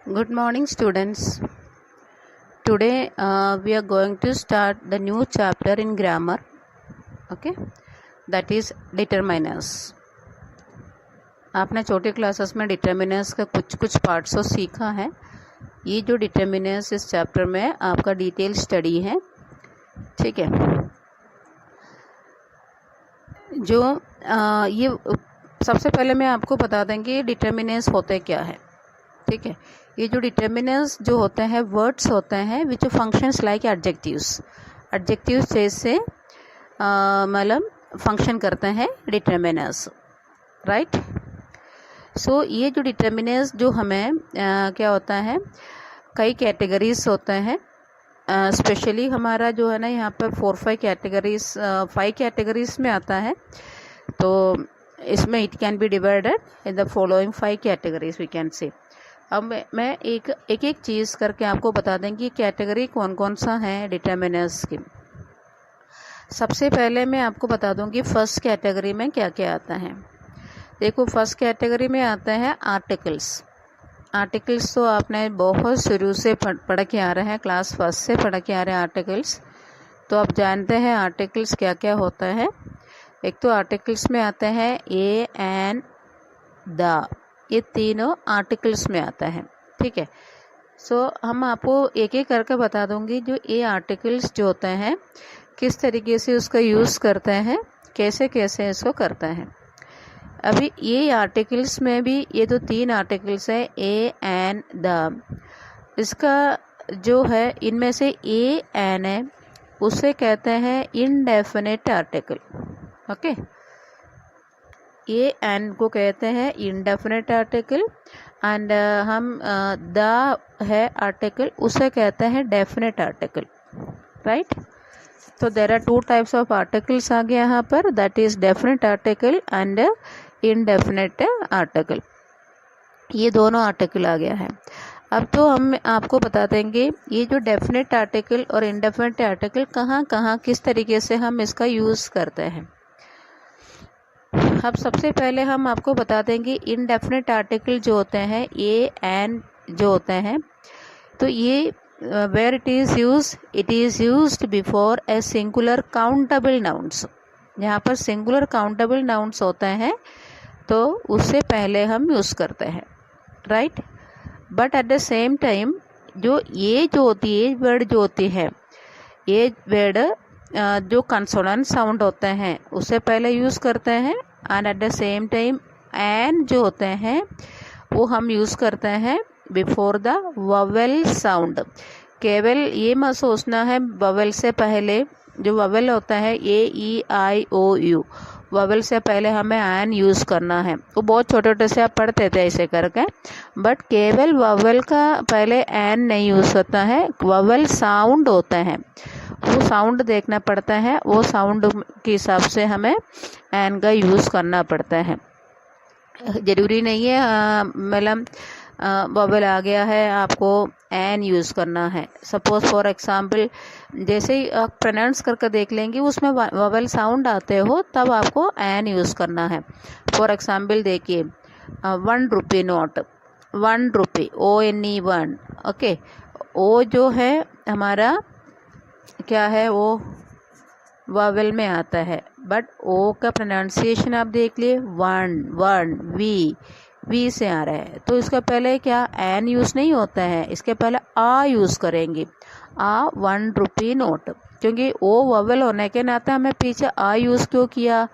Good morning, students. Today we are going to start the new chapter in grammar. Okay, that is determiners. आपने छोटे classes में determiners का कुछ parts तो सीखा है. ये जो डिटर्मिनर्स इस चैप्टर में आपका डिटेल स्टडी है. ठीक है. जो ये सबसे पहले मैं आपको बता देंगे डिटर्मिनर्स होते क्या है. ठीक है. ये जो डिटर्मिनर्स जो होते हैं वर्ड्स होते हैं विच फंक्शंस लाइक एडजेक्टिव्स जैसे मतलब फंक्शन करते हैं डिटर्मिनर्स. राइट. सो ये जो डिटर्मिनर्स जो हमें क्या होता है कई कैटेगरीज होते हैं. स्पेशली हमारा जो है ना यहाँ पर 5 कैटेगरीज में आता है. तो इसमें it can be divided in the following 5 categories we can say. अब मैं एक चीज़ करके आपको बता देंगे कैटेगरी कौन कौन सा है डिटर्मिनर्स की. सबसे पहले मैं आपको बता दूंगी फर्स्ट कैटेगरी में क्या क्या आता है. देखो फर्स्ट कैटेगरी में आता है आर्टिकल्स तो आपने बहुत शुरू से पढ़ के आ रहे हैं, क्लास फर्स्ट से पढ़ के आ रहे हैं आर्टिकल्स. तो आप जानते हैं आर्टिकल्स क्या क्या होता है. एक तो आर्टिकल्स में आते हैं ए एंड द, ये तीनों आर्टिकल्स में आता है. ठीक है. सो हम आपको एक एक करके बता दूंगी जो ये आर्टिकल्स जो होते हैं किस तरीके से उसका यूज़ करते हैं, कैसे कैसे इसको करता है. अभी ये आर्टिकल्स में भी ये तो 3 आर्टिकल्स है ए एन द. इसका जो है इनमें से ए एन है उसे कहते हैं indefinite article. Okay. A an को कहते हैं इनडेफिनेट आर्टिकल एंड हम द है आर्टिकल उसे कहते हैं डेफिनेट आर्टिकल. राइट. तो there are 2 types of articles आ गया यहाँ पर, that is definite article and indefinite article. ये दोनों आर्टिकल आ गया है. अब तो हम आपको बता देंगे ये जो डेफिनेट आर्टिकल और इनडेफिनेट आर्टिकल कहाँ कहाँ किस तरीके से हम इसका यूज़ करते हैं. अब सबसे पहले हम आपको बता देंगे इनडेफिनेट आर्टिकल जो होते हैं ए एन जो होते हैं. तो ये where it is used before a singular countable nouns. यहाँ पर सिंगुलर काउंटेबल नाउन्स होते हैं तो उससे पहले हम यूज़ करते हैं. Right. But at the same time जो वर्ड जो होती है ये वर्ड जो कंसोनेंट साउंड होते हैं उससे पहले यूज़ करते हैं. And at the same time an जो होते हैं वो हम यूज़ करते हैं बिफोर द वोवेल साउंड. केवल ये मत सोचना है वोवेल से पहले जो वोवेल होता है ए ई आई ओ यू, वोवेल से पहले हमें एन यूज़ करना है. वो बहुत छोटे छोटे से आप पढ़ते थे ऐसे करके. बट केवल वोवेल का पहले एन नहीं यूज़ होता है, वोवेल साउंड होता है वो साउंड देखना पड़ता है. वो साउंड के हिसाब से हमें एन का यूज़ करना पड़ता है. ज़रूरी नहीं है मतलब वोवेल आ गया है आपको एन यूज़ करना है. सपोज फॉर एग्जांपल जैसे ही आप प्रोनाउंस करके देख लेंगे उसमें वोवेल साउंड आते हो तब आपको एन यूज़ करना है. फॉर एग्जांपल देखिए 1 रुपी नोट, 1 रुपी ONE 1. ओके. ओ जो है हमारा क्या है वो वोवेल में आता है. बट ओ का प्रोनाउंसिएशन आप देख लिए 1 वी से आ रहा है. तो इसका पहले क्या एन यूज़ नहीं होता है, इसके पहले आ यूज़ करेंगे. 1 रुपी नोट. क्योंकि ओ वोवेल होने के नाते हमें पीछे आ यूज़ क्यों किया,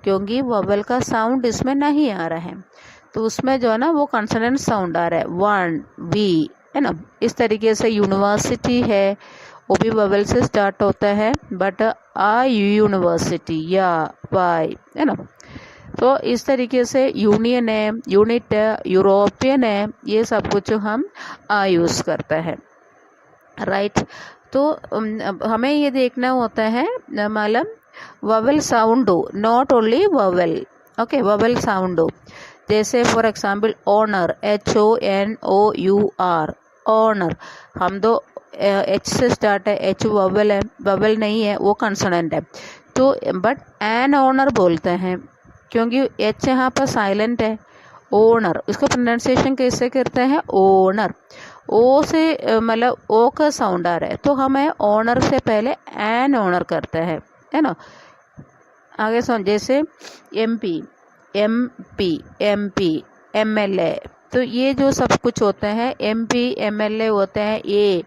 क्योंकि वोवेल का साउंड इसमें नहीं आ रहा है. तो उसमें जो है ना वो कंसोनेंट साउंड आ रहा है 1 वी है ना. इस तरीके से यूनिवर्सिटी है वो भी वोवेल से स्टार्ट होता है बट आ यूनिवर्सिटी या वाई है ना. तो इस तरीके से यूनियन है, यूनिट है, यूरोपियन है, ये सब कुछ हम आ यूज़ करते हैं. राइट. तो हमें ये देखना होता है मतलब वोवेल साउंड हो, not only vowel. Okay. Vowel sound हो. जैसे for example honour HONOUR honour. हम दो एच से स्टार्ट है, एच वोवेल है, वोवेल नहीं है वो कंसोनेंट है. तो बट एन ऑनर बोलते हैं क्योंकि एच यहाँ पर साइलेंट है ओनर, इसको प्रोनाउंसिएशन कैसे करते हैं? ओनर। ओ से मतलब ओ का साउंड आ रहा है तो हमें ओनर से पहले एन ओनर करते हैं, है ना। आगे सुन, जैसे एमपी, एमपी, एमएलए, तो ये जो सब कुछ होते हैं एमपी एमएलए होते हैं ए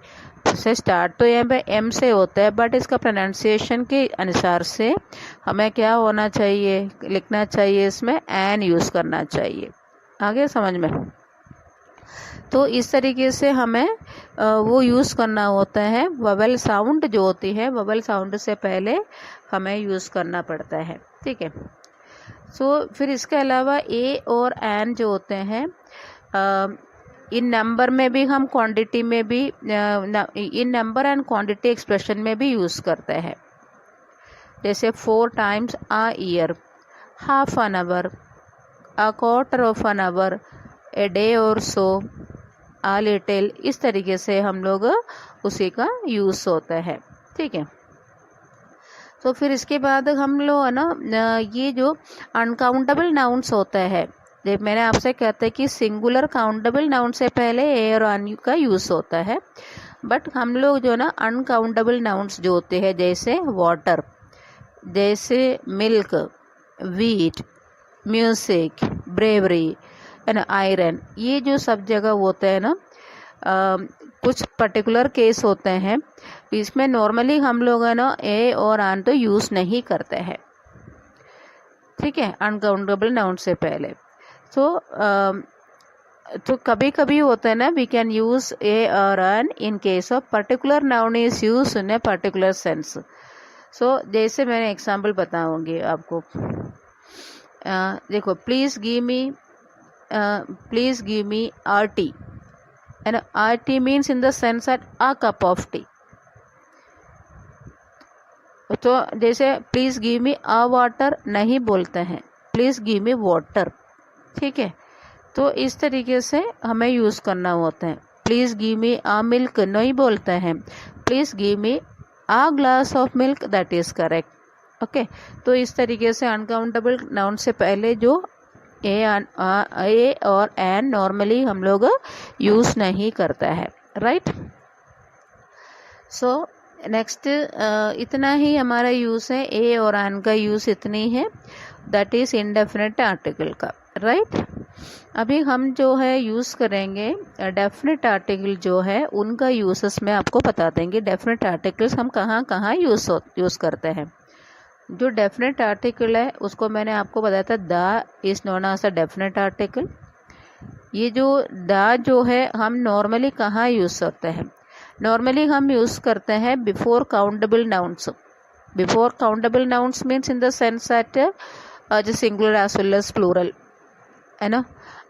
से स्टार्ट, तो यहाँ पे एम से होता है, बट इसका प्रोनाउंसिएशन के अनुसार से हमें क्या होना चाहिए, लिखना चाहिए, इसमें एन यूज़ करना चाहिए। आगे समझ में? तो इस तरीके से हमें वो यूज़ करना होता है। ववेल साउंड जो होती है, ववेल साउंड से पहले हमें यूज़ करना पड़ता है, ठीक है। सो फिर इसके अलावा ए और एन जो होते हैं इन नंबर में भी हम क्वांटिटी में भी इन नंबर एंड क्वांटिटी एक्सप्रेशन में भी यूज़ करते हैं। जैसे 4 times a year, half an hour, a quarter of an hour, a day और सो, आ लिटिल, इस तरीके से हम लोग उसी का यूज़ होता है, ठीक है। तो फिर इसके बाद हम लोग है ना ये जो अनकाउंटेबल नाउन्स होता है, जब मैंने आपसे कहता है कि सिंगुलर काउंटेबल नाउन से पहले ए और एन का यूज़ होता है, बट हम लोग जो ना अनकाउंटेबल नाउन्स जो होते हैं, जैसे वाटर, जैसे मिल्क, वीट, म्यूजिक, ब्रेवरी है ना, आयरन, ये जो सब जगह होते हैं ना कुछ पर्टिकुलर केस होते हैं, इसमें नॉर्मली हम लोग है ना ए और एन तो यूज़ नहीं करते हैं, ठीक है, अनकाउंटेबल नाउन से पहले। तो कभी कभी होता है ना वी कैन यूज़ ए और an in case of particular noun is use in a particular sense. So जैसे मैंने एग्जाम्पल बताऊंगी आपको, देखो, please give me our tea, and our tea means in the sense at a cup of tea. तो जैसे please give me a water नहीं बोलते हैं, प्लीज़ गिव मी वाटर, ठीक है। तो इस तरीके से हमें यूज़ करना होता है। Please give me a milk नहीं बोलते हैं, please give me a glass of milk, that is correct, okay. तो इस तरीके से अनकाउंटेबल नाउन से पहले जो ए और एन नॉर्मली हम लोग यूज़ नहीं करता है, राइट। सो नेक्स्ट इतना ही हमारा यूज़ है, ए और एन का यूज़ इतनी है, दैट इज़ इंडेफिनिट आर्टिकल का, राइट। अभी हम जो है यूज़ करेंगे डेफिनेट आर्टिकल जो है उनका यूज़ेस में आपको बता देंगे। डेफिनेट आर्टिकल्स हम कहाँ कहाँ यूज़ करते हैं। जो डेफिनेट आर्टिकल है उसको मैंने आपको बताया था, the is known as a definite article. ये जो द जो है हम नॉर्मली कहाँ यूज़ करते हैं, नॉर्मली हम यूज़ करते हैं before countable nouns. Before countable nouns means in the sense that जो singular as well as plural, है ना।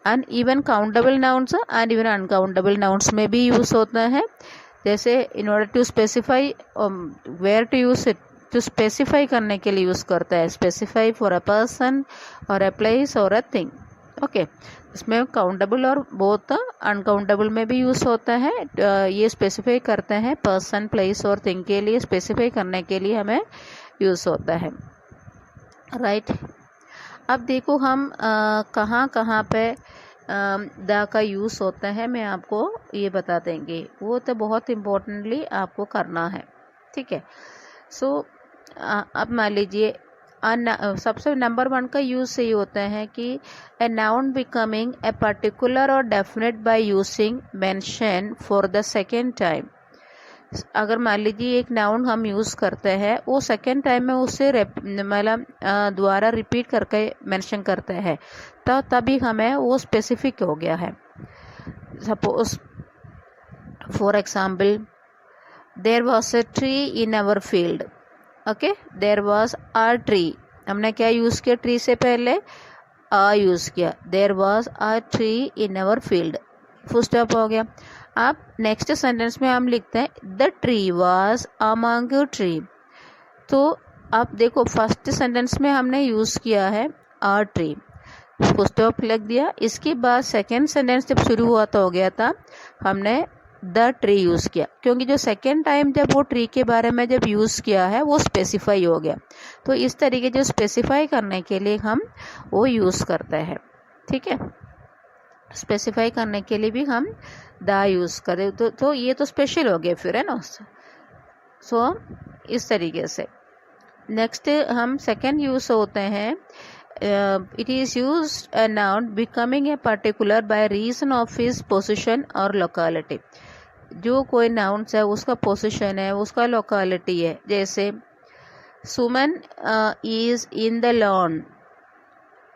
And even countable nouns and even uncountable nouns में भी यूज़ होता है। जैसे in order to specify where to use it, जो specify करने के लिए यूज़ करता है, स्पेसिफाई फॉर अ पर्सन और अ प्लेस और अ थिंग, ओके। इसमें काउंटेबल और बोथ अनकाउंटेबल में भी यूज़ होता है। ये स्पेसिफाई करते हैं पर्सन, प्लेस और थिंग के लिए, स्पेसिफाई करने के लिए हमें यूज़ होता है, राइट। अब देखो हम कहाँ कहाँ पे द का यूज़ होता है, मैं आपको ये बता देंगे, वो तो बहुत इम्पोर्टेंटली आपको करना है, ठीक है। सो अब मान लीजिए सबसे नंबर 1 का यूज़ सही होता है कि a noun becoming a particular और definite by using mention for the second time. अगर मान लीजिए एक नाउन हम यूज़ करते हैं, वो सेकेंड टाइम में उसे मतलब दोबारा रिपीट करके मेंशन करते हैं, तो तभी हमें वो स्पेसिफिक हो गया है। Suppose for example, there was a tree in our field, okay, there was a tree, हमने क्या यूज़ किया, ट्री से पहले अ यूज़ किया, there was a tree in our field, full stop हो गया। अब नेक्स्ट सेंटेंस में हम लिखते हैं the tree was among tree. तो अब देखो फर्स्ट सेंटेंस में हमने यूज़ किया है अ ट्री, फुल स्टॉप लग दिया। इसके बाद सेकेंड सेंटेंस जब शुरू हुआ तो हो गया था, हमने द ट्री यूज़ किया, क्योंकि जो सेकेंड टाइम जब वो ट्री के बारे में जब यूज़ किया है वो स्पेसिफाई हो गया। तो इस तरीके जो स्पेसिफाई करने के लिए हम वो यूज़ करते हैं, ठीक है। स्पेसिफाई करने के लिए भी हम द यूज़ करें, तो ये तो स्पेशल हो गया फिर, है ना। सो इस तरीके से नेक्स्ट हम सेकेंड यूज़ होते हैं, it is use a noun becoming a particular by reason of his position और लोकेलिटी। जो कोई नाउन है उसका पोजीशन है, उसका लोकेलिटी है। जैसे Suman is in the lawn,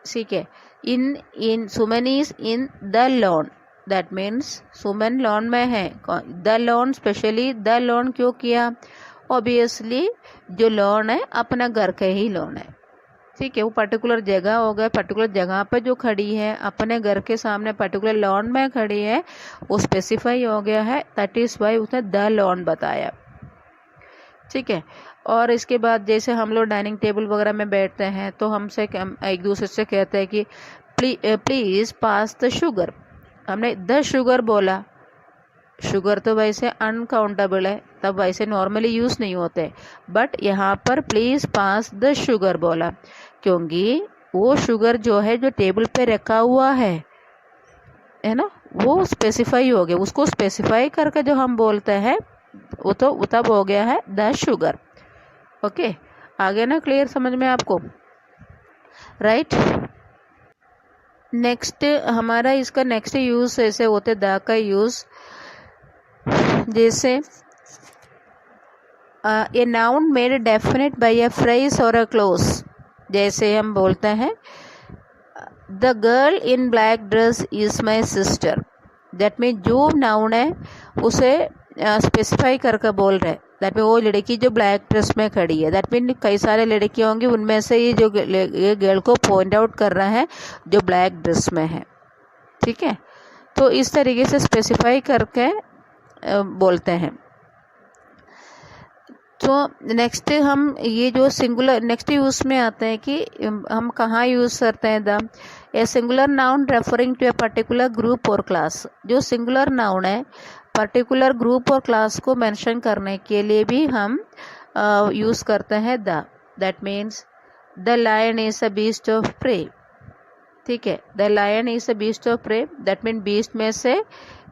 ठीक है, in Suman is in the lawn, that means Suman lawn में है। The lawn, specially the lawn क्यों किया? ऑब्वियसली जो लॉन है अपना घर का ही लॉन है, ठीक है। वो पर्टिकुलर जगह हो गया, पर्टिकुलर जगह पर जो खड़ी है अपने घर के सामने पर्टिकुलर लॉन में खड़ी है, वो स्पेसिफाई हो गया है, दैट इज वाई उसने द लॉन बताया, ठीक है। और इसके बाद जैसे हम लोग डाइनिंग टेबल वगैरह में बैठते हैं तो हमसे एक दूसरे से कहते हैं कि प्लीज पास द शुगर। हमने द शुगर बोला, शुगर तो वैसे अनकाउंटेबल है, तब वैसे नॉर्मली यूज़ नहीं होते, बट यहाँ पर प्लीज़ पास द शुगर बोला क्योंकि वो शुगर जो है जो टेबल पे रखा हुआ है ना, वो स्पेसिफाई हो गया। उसको स्पेसिफाई करके जो हम बोलते हैं वो तो तब हो गया है द शुगर। ओके, आगे ना क्लियर समझ में आपको, राइट। नेक्स्ट हमारा इसका नेक्स्ट यूज़ ऐसे होते द का यूज़, जैसे a noun made definite by a phrase और अ क्लोज। जैसे हम बोलते हैं the girl in black dress is my sister, that mean जो नाउन है उसे स्पेसिफाई करके बोल रहे, दैट मीन वो लड़की जो ब्लैक ड्रेस में खड़ी है, दैट मीन कई सारे लड़कियां होंगी, उनमें से ये गर्ल को पॉइंट आउट कर रहा है जो ब्लैक ड्रेस में है, ठीक है। तो इस तरीके से स्पेसिफाई करके बोलते हैं। तो नेक्स्ट हम ये जो सिंगुलर नेक्स्ट यूज में आते हैं कि हम कहाँ यूज करते हैं the a singular noun referring to a particular group और क्लास। जो सिंगुलर नाउन है पर्टिकुलर ग्रुप और क्लास को मेंशन करने के लिए भी हम यूज करते हैं the, that means the lion is a beast of prey, ठीक है। The lion is a beast of prey, that mean beast में से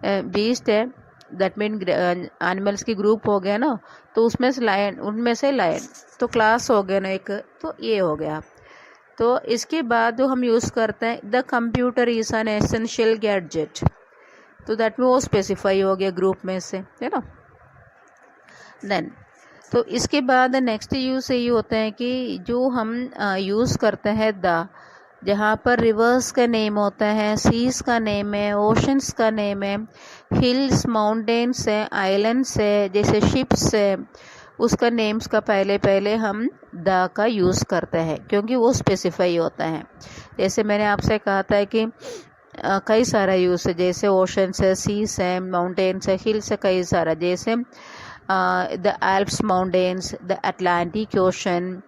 बीस्ट है, दैट मीन एनिमल्स की ग्रुप हो गया ना, तो उसमें से लायन, उनमें से लायन, तो क्लास हो गया ना एक, तो ये हो गया। तो इसके बाद जो हम यूज़ करते हैं the computer is an essential gadget, तो दैट में वो स्पेसिफाई हो गया ग्रुप में से, है ना। देन तो इसके बाद नेक्स्ट यूज़ ये होते हैं कि जो हम यूज़ करते हैं द, जहाँ पर रिवर्स का नेम होता है, सीज का नेम है, ओशंस का नेम है, हिल्स माउंटेन्स है, आइलैंड्स है, जैसे शिप्स है, उसका नेम्स का पहले हम द का यूज़ करते हैं क्योंकि वो स्पेसिफाई होता है। जैसे मैंने आपसे कहा था कि कई सारा यूज़ है, जैसे ओशंस है, सीज है, माउंटेन्स है, हिल्स है, कई सारा, जैसे the Alps mountains, the Atlantic ocean,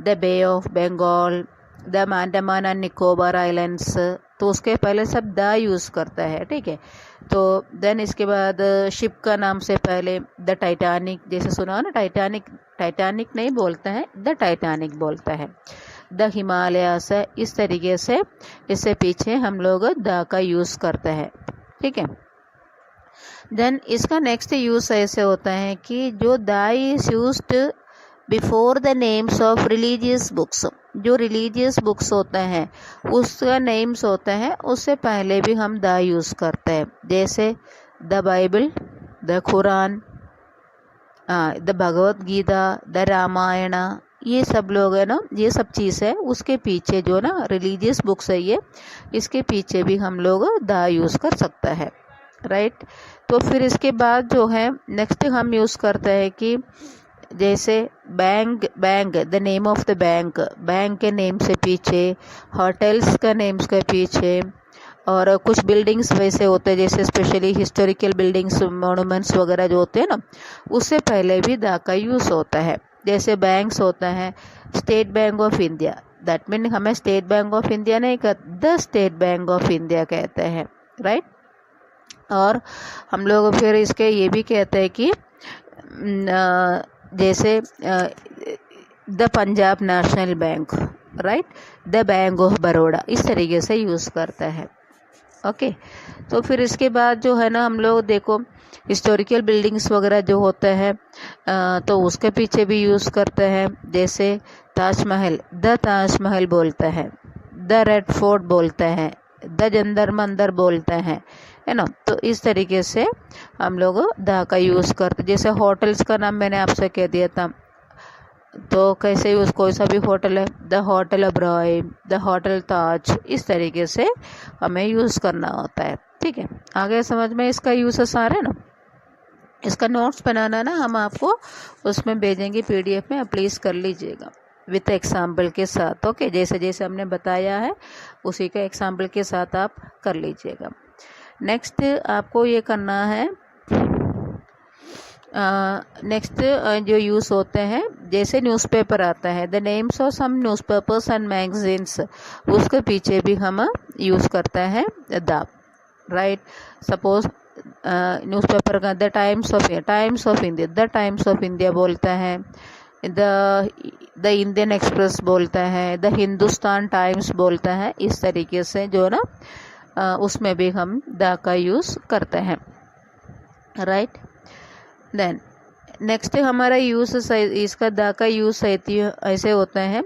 the bay of Bengal, the Andaman and Nicobar islands, तो उसके पहले सब द यूज़ करता है, ठीक है। तो देन इसके बाद शिप का नाम से पहले द टाइटैनिक, जैसे सुना ना, टाइटैनिक नहीं बोलता है, द टाइटैनिक बोलता है, द हिमालयास है, इस तरीके से इससे पीछे हम लोग द का यूज़ करते हैं, ठीक है। देन इसका नेक्स्ट यूज़ ऐसे होता है कि जो the is used before the names of religious books, जो रिलीजियस बुक्स होते हैं उसका नेम्स होता है उससे पहले भी हम द यूज़ करते हैं, जैसे the Bible, the Quran, the Bhagavad Gita, the Ramayana, ये सब लोग है ना, ये सब चीज़ है उसके पीछे जो ना रिलीजियस बुक्स है ये, इसके पीछे भी हम लोग द यूज़ कर सकता है, राइट। तो फिर इसके बाद जो है नेक्स्ट हम यूज़ करते हैं कि जैसे bank, the name of the bank के नेम से पीछे, होटल्स का नेम्स के पीछे, और कुछ बिल्डिंग्स वैसे होते हैं जैसे स्पेशली हिस्टोरिकल बिल्डिंग्स, मॉन्यूमेंट्स वगैरह जो होते हैं ना, उससे पहले भी द का यूज़ होता है। जैसे बैंक्स होता है state bank of India, that mean हमें स्टेट बैंक ऑफ इंडिया नहीं कहते, the state bank of India कहते हैं, राइट। और हम लोग फिर इसके ये भी कहते हैं कि जैसे the Punjab national bank, right, the bank of Baroda, इस तरीके से यूज़ करता है, ओके। तो फिर इसके बाद जो है ना हम लोग देखो हिस्टोरिकल बिल्डिंग्स वगैरह जो होते हैं तो उसके पीछे भी यूज़ करते हैं, जैसे ताजमहल, द ताजमहल बोलते हैं, द रेड फोर्ट बोलते हैं, द जंतर मंतर बोलते हैं, है ना। तो इस तरीके से हम लोग द का यूज़ करते। जैसे होटल्स का नाम मैंने आपसे कह दिया था, तो कैसे यूज़, कोई सा भी होटल है, द होटल अब्रॉय, द होटल ताज, इस तरीके से हमें यूज़ करना होता है। ठीक है, आगे समझ में इसका यूज़ आ रहा है ना। इसका नोट्स बनाना ना हम आपको उसमें भेजेंगे पीडीएफ में, आप प्लीज़ कर लीजिएगा विथ एग्जाम्पल के साथ। ओके, जैसे जैसे हमने बताया है उसी का एग्जाम्पल के साथ आप कर लीजिएगा। नेक्स्ट आपको ये करना है, नेक्स्ट जो यूज़ होते हैं, जैसे न्यूज़पेपर आता है, the names of some newspapers and magazines, उसके पीछे भी हम यूज़ करते हैं द, राइट। सपोज न्यूज़पेपर का the Times of India, the Times of India बोलता है, द इंडियन एक्सप्रेस बोलता है, द हिंदुस्तान टाइम्स बोलता है। इस तरीके से जो ना उसमें भी हम द का यूज़ करते हैं, राइट। देन नेक्स्ट हमारा यूज़ इसका द का यूज़ ऐसे होता है,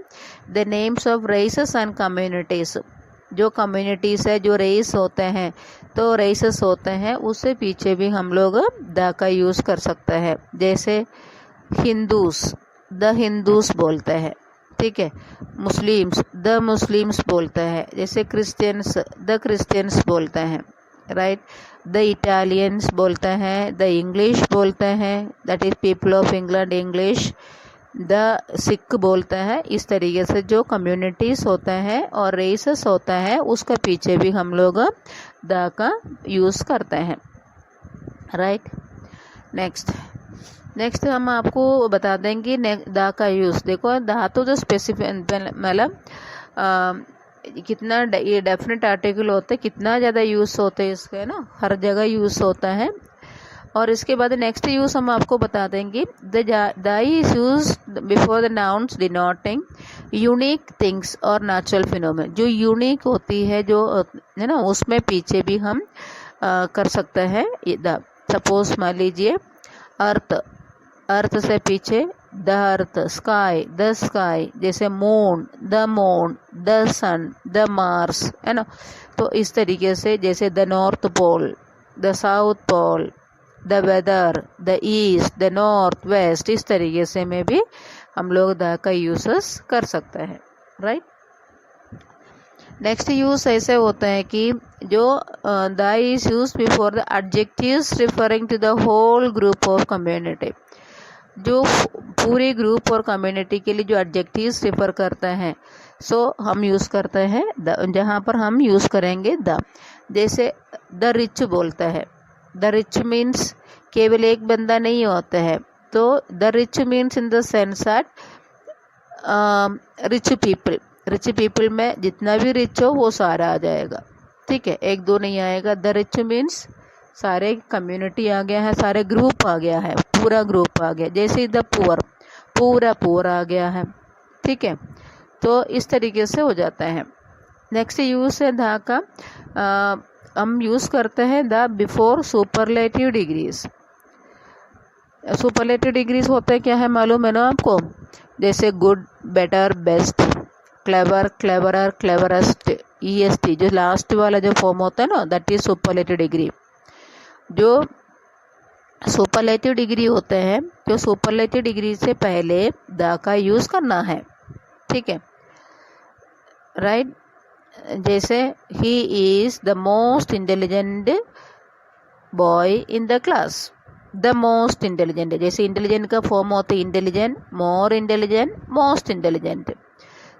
the names of races and communities, जो कम्युनिटीज़ है, जो रेस होते हैं, तो रेसेस होते हैं, उससे पीछे भी हम लोग द का यूज़ कर सकते हैं। जैसे हिंदूस, द हिंदूस बोलते हैं, ठीक है। मुस्लिम्स, द मुस्लिम्स बोलते हैं। जैसे क्रिश्चियंस, द क्रिश्चियंस बोलते हैं, राइट। द इटालियंस बोलते हैं, द इंग्लिश बोलते हैं, that is people of England English, the Sikh बोलते हैं। इस तरीके से जो कम्युनिटीज़ होते हैं और रेसेस होता है उसके पीछे भी हम लोग द का यूज़ करते हैं, राइट। नेक्स्ट हम आपको बता देंगे द का यूज़। देखो धातु जो स्पेसिफिक मतलब कितना ये डेफिनेट आर्टिकल होता है, कितना ज़्यादा यूज़ होते हैं इसके ना, हर जगह यूज़ होता है। और इसके बाद नेक्स्ट यूज़ हम आपको बता देंगे, the is use before the nouns denoting unique things और नेचुरल फिनोमेन। जो यूनिक होती है, जो है ना, उसमें पीछे भी हम कर सकते हैं द। सपोज मान लीजिए अर्थ से पीछे the earth, sky, the sky, जैसे moon, the sun, the Mars, है ना। तो इस तरीके से जैसे the north pole, the south pole, the weather, the east, the north west, इस तरीके से में भी हम लोग द का यूज़ कर सकते हैं, राइट। नेक्स्ट यूज़ ऐसे होता है कि जो the is use before the adjectives referring to the whole group of community. जो पूरे ग्रुप और कम्युनिटी के लिए जो एडजेक्टिव्स रिफर करते हैं, सो हम यूज़ करते हैं द, जहाँ पर हम यूज़ करेंगे द। जैसे द रिच बोलता है, द रिच मीन्स केवल एक बंदा नहीं होता है, तो the rich means in the sense that rich people में जितना भी रिच हो वो सारा आ जाएगा, ठीक है, एक दो नहीं आएगा। द रिच मीन्स सारे कम्युनिटी आ गया है, सारे ग्रुप आ गया है, पूरा ग्रुप आ गया। जैसे द पुअर, पूरा पुअर आ गया है, ठीक है। तो इस तरीके से हो जाता है। नेक्स्ट यूज़ है द का, हम यूज़ करते हैं the before superlative degrees. Superlative degrees होते क्या है मालूम है ना आपको? जैसे good, better, best, clever, cleverer, cleverest, EST, जो लास्ट वाला जो फॉर्म होता है ना, दैट इज सुपरलेटिव डिग्री। जो सुपरलेटिव डिग्री होते हैं, जो सुपरलेटिव डिग्री से पहले द का यूज़ करना है, ठीक है, राइट। जैसे he is the most intelligent boy in the class, the most intelligent, जैसे इंटेलिजेंट का फॉर्म होता है intelligent, more intelligent, most intelligent.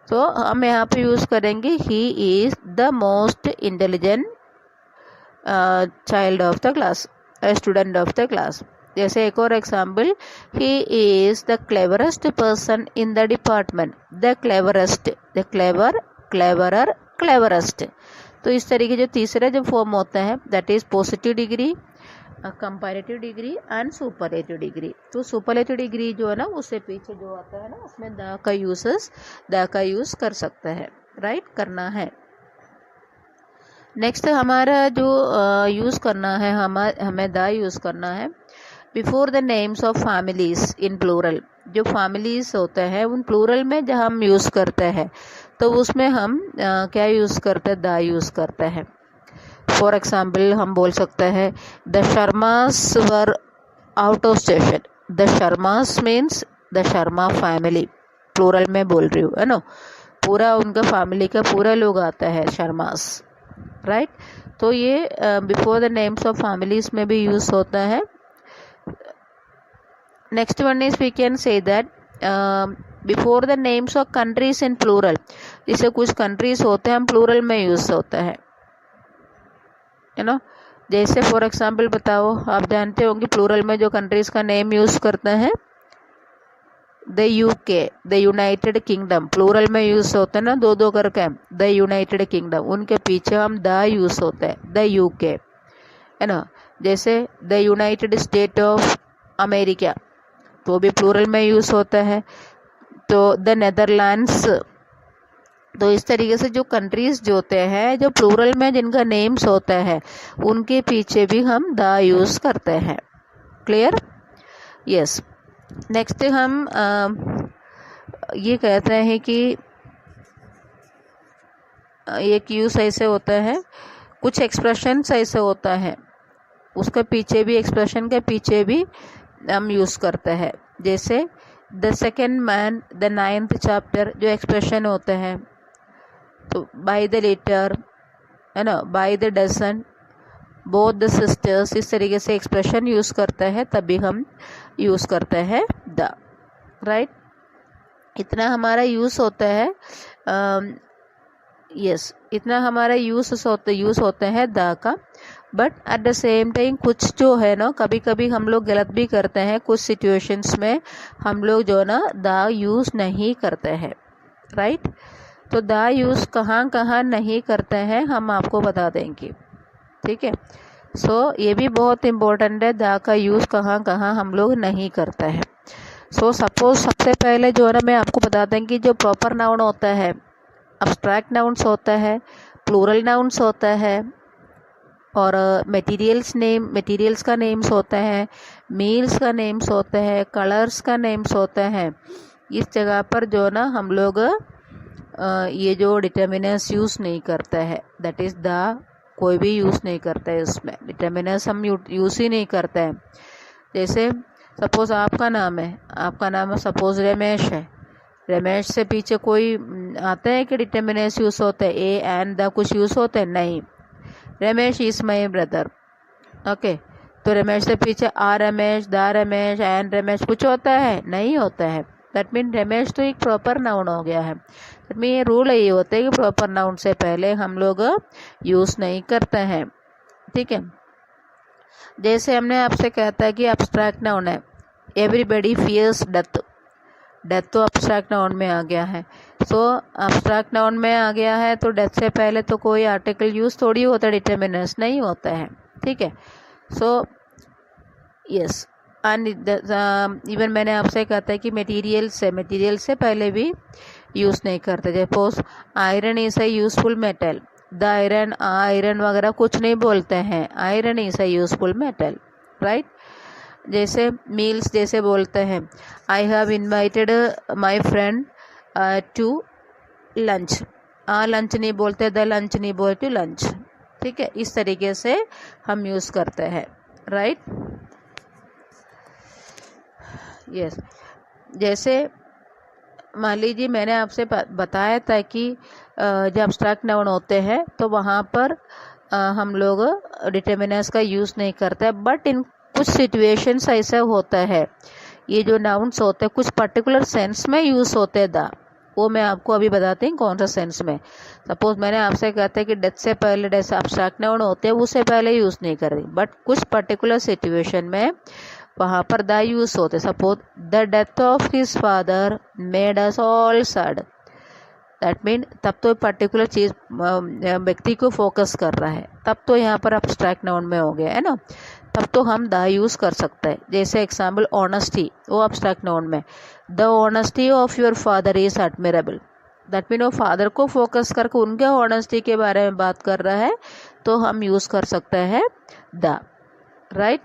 तो हम यहाँ पे यूज़ करेंगे he is the most intelligent child of the class, student of the class. जैसे एक और example, he is the cleverest person in the department, the cleverest, the clever, cleverer, cleverest. तो इस तरीके जो तीसरा जो फॉर्म होता है that is positive degree, comparative degree and superlative degree. तो सुपरलेटिव डिग्री जो है ना, उससे पीछे जो आता है ना, उसमें द का यूज़ कर सकते हैं, राइट, करना है। नेक्स्ट हमारा जो यूज़ करना है, हमें द यूज़ करना है before the names of families in plural. जो फैमिलीज होते हैं उन प्लूरल में जब हम यूज़ करते हैं तो उसमें हम क्या यूज़ करते हैं, द यूज़ करते हैं। फॉर एग्जाम्पल हम बोल सकते हैं the Sharmas were out of station. The Sharmas means the Sharma family, plural में बोल रही हूँ, है ना, पूरा उनका फैमिली का पूरा लोग आता है शर्मास, राइट। तो ये before the names of families में भी यूज होता है। Next one is we can say that before the names of countries in plural. जैसे कुछ कंट्रीज होते हैं हम प्लूरल में यूज होता है, यू नो। जैसे फॉर एग्जाम्पल बताओ, आप जानते होंगे प्लूरल में जो कंट्रीज का नेम यूज करते हैं, the UK, the United Kingdom, plural में यूज होते हैं ना, दो दो करके, द यूनाइटेड किंगडम, उनके पीछे हम द यूज होता है, द यूके, है ना। जैसे the United state of America, तो भी प्लूरल में यूज होता है। तो द नेदरलैंड्स। तो इस तरीके से जो कंट्रीज जो होते हैं, जो प्लूरल में जिनका नेम्स होता है, उनके पीछे भी हम द यूज करते हैं। क्लियर? यस। नेक्स्ट हम ये कहते हैं कि एक यूज ऐसे होता है, कुछ एक्सप्रेशंस ऐसे होता है, उसके पीछे भी, एक्सप्रेशन के पीछे भी हम यूज करते हैं। जैसे the second man, the 9th chapter, जो एक्सप्रेशन होते हैं, तो बाय द लेटर, है ना, by the dozen, both the sisters, इस तरीके से एक्सप्रेशन यूज करते हैं, तभी हम यूज करते हैं द, राइट। इतना हमारा यूज होता है, यस, इतना हमारा यूज होता है द का। But at the same time कुछ जो है ना, कभी कभी हम लोग गलत भी करते हैं, कुछ सिचुएशंस में हम लोग जो ना द यूज नहीं करते हैं, राइट। तो द यूज कहाँ कहाँ नहीं करते हैं हम आपको बता देंगे, ठीक है। सो ये भी बहुत इम्पोर्टेंट है, द का यूज़ कहाँ कहाँ हम लोग नहीं करते हैं। सो सपोज सबसे पहले जो है ना, मैं आपको बता दें कि जो प्रॉपर नाउन होता है, अब्स्ट्रैक्ट नाउन्स होता है, प्लूरल नाउन्स होता है, और मटेरियल्स का नेम्स होता है, मील्स का नेम्स होता है, कलर्स का नेम्स होता है। इस जगह पर जो ना हम लोग ये जो डिटर्मिनर्स यूज़ नहीं करते हैं, दैट इज़ द, कोई भी यूज़ नहीं करता है उसमें, डिटर्मिनर्स हम यूज़ ही नहीं करते हैं। जैसे सपोज आपका नाम है सपोज रमेश है, रमेश से पीछे कोई आता है कि डिटर्मिनर्स यूज़ होते हैं, ए एंड द कुछ यूज़ होते हैं? नहीं। Ramesh is my brother, okay. तो रमेश से पीछे आ रमेश, द रमेश, एंड रमेश कुछ होता है? नहीं होता है। दैट मीन रमेश तो एक प्रॉपर नाउन हो गया है। दैट मीन ये रूल यही होता है कि प्रॉपर नाउन से पहले हम लोग यूज़ नहीं करते हैं, ठीक है। जैसे हमने आपसे कहता है कि अब्स्ट्रैक्ट नाउन है, एवरीबडी फियर्स डेथ, डेथ तो अब्स्ट्रैक्ट नाउन में आ गया है। सो अब्स्ट्रैक्ट नाउन में आ गया है, तो डेथ से पहले तो कोई आर्टिकल यूज थोड़ी होता है, डिटर्मिनर्स नहीं होता है, ठीक है। सो यस, एंड इवन मैंने आपसे कहता है कि मटेरियल से पहले भी यूज़ नहीं करते। Suppose iron is a useful metal, the iron वगैरह कुछ नहीं बोलते हैं, iron is a useful metal, right. जैसे मील्स जैसे बोलते हैं, I have invited my friend to lunch, lunch नहीं बोलते, द लंच नहीं बोलते, लंच, ठीक है। इस तरीके से हम यूज़ करते हैं, राइट। यस, जैसे मान लीजिए मैंने आपसे बताया था कि जब अब्स्ट्रैक्ट नाउन होते हैं तो वहाँ पर हम लोग डिटर्मिनर्स का यूज़ नहीं करते, बट इन कुछ सिचुएशंस ऐसा होता है, ये जो नाउन्स होते हैं कुछ पर्टिकुलर सेंस में यूज़ होते हैं द, वो मैं आपको अभी बताती हूँ कौन सा सेंस में। सपोज मैंने आपसे कहता है कि डेथ से पहले, जैसे अब्स्ट्रैक्ट नाउन होते हैं उससे पहले यूज़ नहीं कर रही, बट कुछ पर्टिकुलर सिचुएशन में वहाँ पर द यूज़ होते। Suppose the death of his father made us all sad, that mean तब तो पर्टिकुलर चीज़ व्यक्ति को फोकस कर रहा है, तब तो यहाँ पर अब्स्ट्रैक्ट नाउन में हो गया है ना, तब तो हम द यूज़ कर सकते हैं। जैसे एग्जाम्पल ऑनेस्टी, वो अब्स्ट्रैक्ट नाउन में, the honesty of your father is admirable, that mean वो फादर को फोकस करके उनके ऑनेस्टी के बारे में बात कर रहा है, तो हम यूज़ कर सकते हैं द, राइट।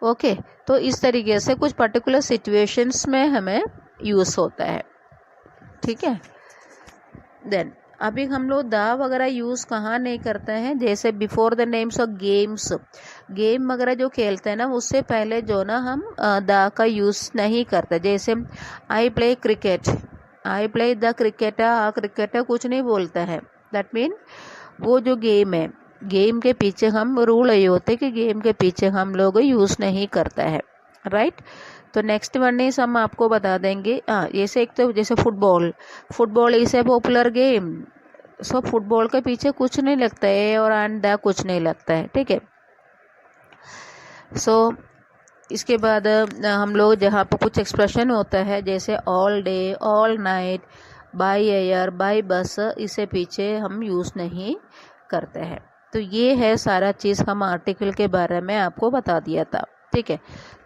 ओके, तो इस तरीके से कुछ पर्टिकुलर सिचुएशंस में हमें यूज़ होता है, ठीक है। देन अभी हम लोग द वगैरह यूज़ कहाँ नहीं करते हैं, जैसे before the names of games, game वगैरह जो खेलते हैं ना उससे पहले जो ना हम द का यूज़ नहीं करते। जैसे I play cricket, I play the cricketer, cricketer कुछ नहीं बोलता है, दैट मीन वो जो गेम है, गेम के पीछे हम रूल ये होते कि गेम के पीछे हम लोग यूज़ नहीं करता है, राइट। तो नेक्स्ट वन इज हम आपको बता देंगे, जैसे एक तो जैसे football, football is a popular game, so football के पीछे कुछ नहीं लगता है और एंड द कुछ नहीं लगता है, ठीक है। सो इसके बाद हम लोग जहाँ पर कुछ एक्सप्रेशन होता है जैसे all day, all night, by air, by bus, इसे पीछे हम यूज़ नहीं करते हैं। तो ये है सारा चीज़ हम आर्टिकल के बारे में आपको बता दिया था, ठीक है।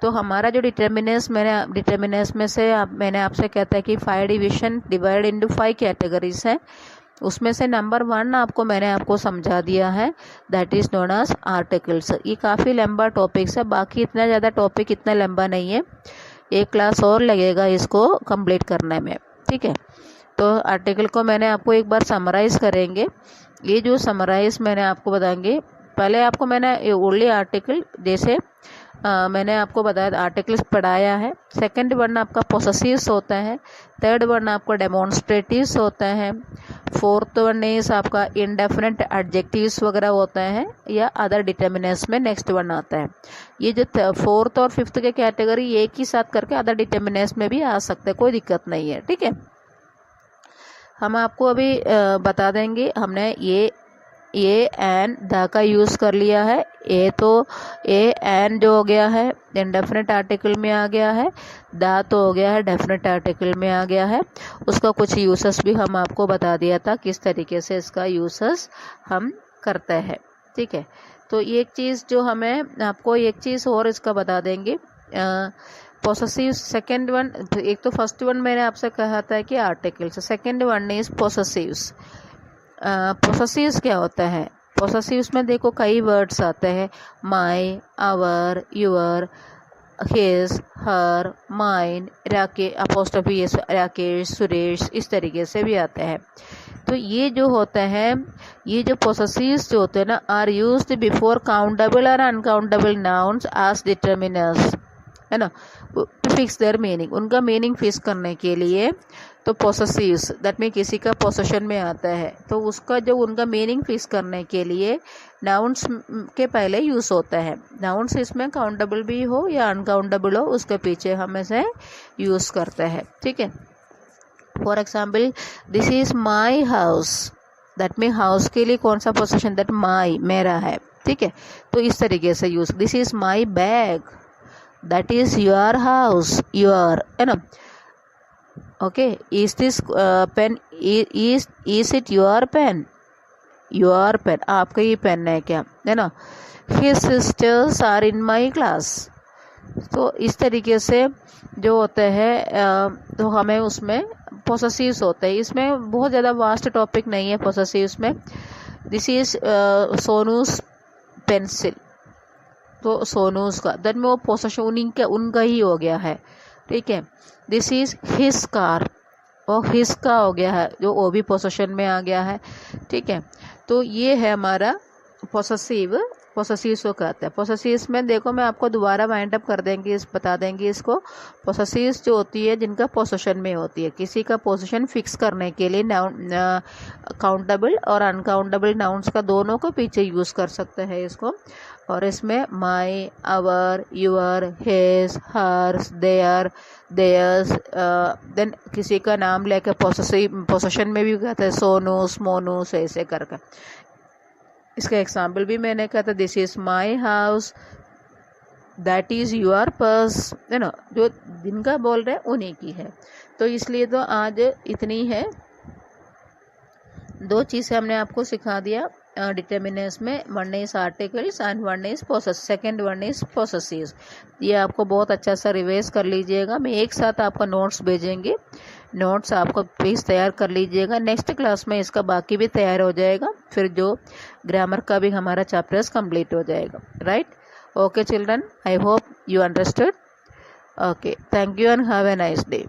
तो हमारा जो डिटर्मिनेंट्स में से मैंने आपसे कहता है कि 5 डिवीजन डिवाइड इनटू 5 कैटेगरीज हैं, उसमें से नंबर 1 मैंने आपको समझा दिया है, that is known as articles. ये काफ़ी लंबा टॉपिक्स है, बाकी इतना ज़्यादा टॉपिक इतना लंबा नहीं है, एक क्लास और लगेगा इसको कंप्लीट करने में, ठीक है। तो आर्टिकल को मैंने आपको एक बार समराइज़ करेंगे। ये जो समराइज़ मैंने आपको बताएंगे, पहले आपको मैंने ओनली आर्टिकल जैसे मैंने आपको बताया आर्टिकल्स पढ़ाया है। सेकंड वन आपका पोसेसिव्स होता है, थर्ड वन आपका डेमोन्स्ट्रेटिव्स होता है, फोर्थ वन इज आपका इंडेफिनिट एडजेक्टिव्स वगैरह होता है या अदर डिटर्मिनेंट्स में नेक्स्ट वन आता है। ये जो फोर्थ और फिफ्थ के कैटेगरी एक ही साथ करके अदर डिटर्मिनेंट्स में भी आ सकते हैं, कोई दिक्कत नहीं है, ठीक है। हम आपको अभी बता देंगे, हमने ये एन द का यूज़ कर लिया है, ए तो ए एन जो हो गया है इंडेफिनिट आर्टिकल में आ गया है, द तो हो गया है डेफिनिट आर्टिकल में आ गया है। उसका कुछ यूसेस भी हम आपको बता दिया था किस तरीके से इसका यूसेस हम करते हैं, ठीक है। तो एक चीज़ जो हमें आपको एक चीज़ और इसका बता देंगे, पोसेसिव सेकेंड वन, एक तो फर्स्ट वन मैंने आपसे कहा था कि आर्टिकल्स, सेकेंड वन इज पोसेसिव्स। पोसेसिव्स क्या होता है, पोसेसिव्स में देखो कई वर्ड्स आते हैं, my, our, your, his, her, mine, apostrophe Rakesh, Suresh, इस तरीके से भी आते हैं। तो ये जो होते हैं, ये जो पोसेसिव्स जो होते हैं ना, आर यूज्ड बिफोर काउंटेबल और अनकाउंटेबल नाउन्स एज डिटर्मिनर्स, है ना, टू फिक्स देयर मीनिंग, उनका मीनिंग फिक्स करने के लिए। तो पोसेसिव्स दैट मीन किसी का पोसेशन में आता है, तो उसका जो उनका मीनिंग फिक्स करने के लिए नाउन्स के पहले यूज़ होता है। नाउन्स इसमें काउंटेबल भी हो या अनकाउंटेबल हो, उसके पीछे हम इसे यूज़ करते हैं, ठीक है। For example, this is my house, that mean house के लिए कौन सा पोसेशन, दैट माई, मेरा है, ठीक है। तो इस तरीके से use, this is my bag, that is your house, your, है ना। Okay, is this pen, is it your pen, your pen, आपका ही पेन है क्या, है ना। His sisters are in my class. तो इस तरीके से जो होते हैं, तो हमें उसमें पोसेसिव्स होते हैं। इसमें बहुत ज़्यादा वास्ट टॉपिक नहीं है पोसेसिव्स में। दिस इज सोनूस पेंसिल, तो सोनूस का दैट में वो पोसेशन उनका ही हो गया है, ठीक है। दिस इज हिज कार, और हिज का हो गया है जो वो भी पोसेशन में आ गया है, ठीक है। तो ये है हमारा पोसेसिव्स को कहते हैं। पोसेसिव्स में देखो मैं आपको दोबारा वाइंड अप कर देंगे, बता देंगे इसको। पोसेसिव्स जो होती है जिनका पोसेशन में होती है, किसी का पोसेशन फिक्स करने के लिए नाउन काउंटेबल और अनकाउंटेबल नाउन्स का दोनों को पीछे यूज़ कर सकते हैं इसको। और इसमें my, our, your, his, hers, their, theirs, then किसी का नाम लेकर पोसेशन में भी कहते हैं, सोनूस, मोनूस, ऐसे करके। इसका एग्जाम्पल भी मैंने कहा था, this is my house, that is your purse, है ना, जो जिनका बोल रहे हैं उन्हीं की है। तो इसलिए तो आज इतनी है, 2 चीज़ें हमने आपको सिखा दिया डिटर्मिनेंट्स में, one is articles and one is second one is possessives. ये आपको बहुत अच्छा सा रिवाइज कर लीजिएगा, मैं एक साथ आपका नोट्स भेजेंगे, नोट्स आपको प्लीज़ तैयार कर लीजिएगा। नेक्स्ट क्लास में इसका बाकी भी तैयार हो जाएगा, फिर जो ग्रामर का भी हमारा चैप्टर्स कंप्लीट हो जाएगा, right? Okay children, I hope you understood. Okay, thank you and have a nice day.